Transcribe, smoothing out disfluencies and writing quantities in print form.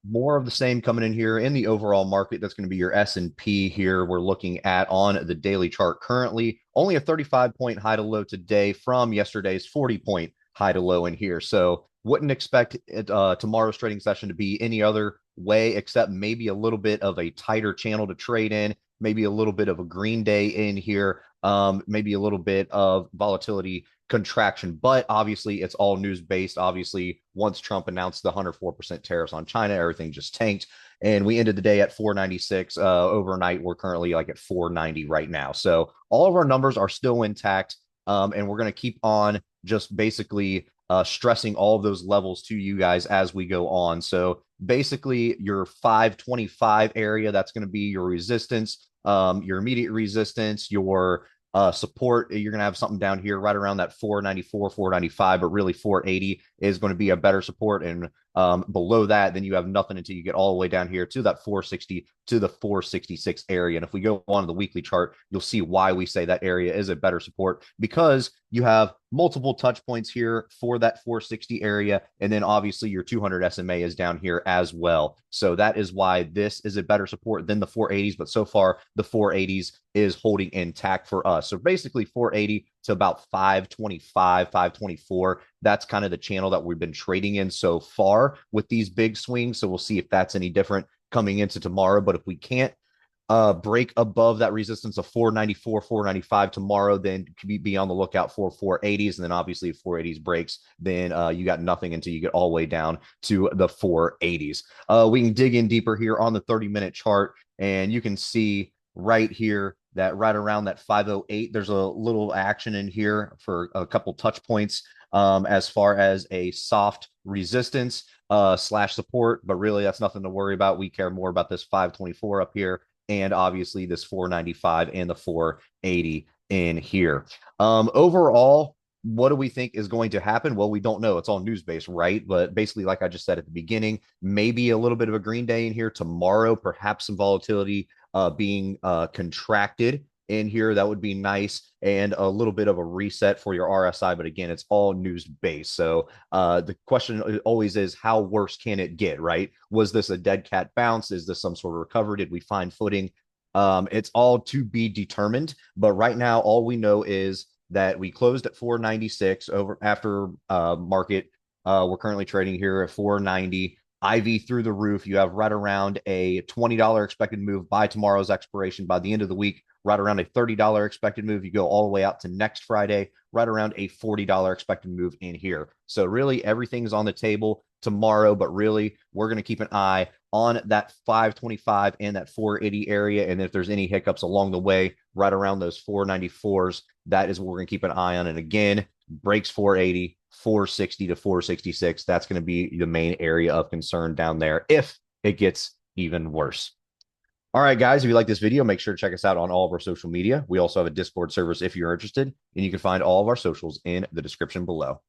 more of the same coming in here in the overall market. That's going to be your S&P here. We're looking at on the daily chart currently only a 35-point high to low today from yesterday's 40-point high to low in here. So wouldn't expect it, tomorrow's trading session to be any other way except maybe a little bit of a tighter channel to trade in, maybe a little bit of a green day in here, maybe a little bit of volatility contraction, but obviously it's all news based. Obviously, once Trump announced the 104% tariffs on China, everything just tanked. And we ended the day at 496. Overnight, we're currently like at 490 right now. So all of our numbers are still intact. And we're going to keep on just basically stressing all of those levels to you guys as we go on. So basically, your 525 area, that's going to be your resistance, your immediate resistance, your support. You're going to have something down here right around that 494, 495, but really 480 is going to be a better support. And below that, then you have nothing until you get all the way down here to that 460 to the 466 area. And if we go on to the weekly chart, you'll see why we say that area is a better support, because you have multiple touch points here for that 460 area. And then obviously your 200 SMA is down here as well. So that is why this is a better support than the 480s. But so far, the 480s is holding intact for us. So basically 480 to about 525, 524. That's kind of the channel that we've been trading in so far with these big swings. So we'll see if that's any different coming into tomorrow. But if we can't break above that resistance of 494, 495 tomorrow, then be on the lookout for 480s. And then obviously if 480s breaks, then you got nothing until you get all the way down to the 480s. We can dig in deeper here on the 30-minute chart, and you can see right here that right around that 508, there's a little action in here for a couple touch points as far as a soft resistance slash support, but really that's nothing to worry about. We care more about this 524 up here, and obviously this 495 and the 480 in here. Overall, what do we think is going to happen? Well, we don't know. It's all news based, right? But basically, like I just said at the beginning, maybe a little bit of a green day in here tomorrow, perhaps some volatility being contracted in here. That would be nice. And a little bit of a reset for your RSI. But again, it's all news based. So the question always is, how worse can it get, right? Was this a dead cat bounce? Is this some sort of recovery? Did we find footing? It's all to be determined. But right now, all we know is that we closed at 496 over after market. We're currently trading here at 490. IV through the roof. You have right around a $20 expected move by tomorrow's expiration. By the end of the week, right around a $30 expected move. You go all the way out to next Friday, right around a $40 expected move in here. So really everything's on the table tomorrow, but really we're going to keep an eye on that 525 and that 480 area. And if there's any hiccups along the way, right around those 494s, that is what we're going to keep an eye on. And again, breaks 480, 460 to 466. That's going to be the main area of concern down there if it gets even worse. All right, guys, if you like this video, make sure to check us out on all of our social media. We also have a Discord server if you're interested, and you can find all of our socials in the description below.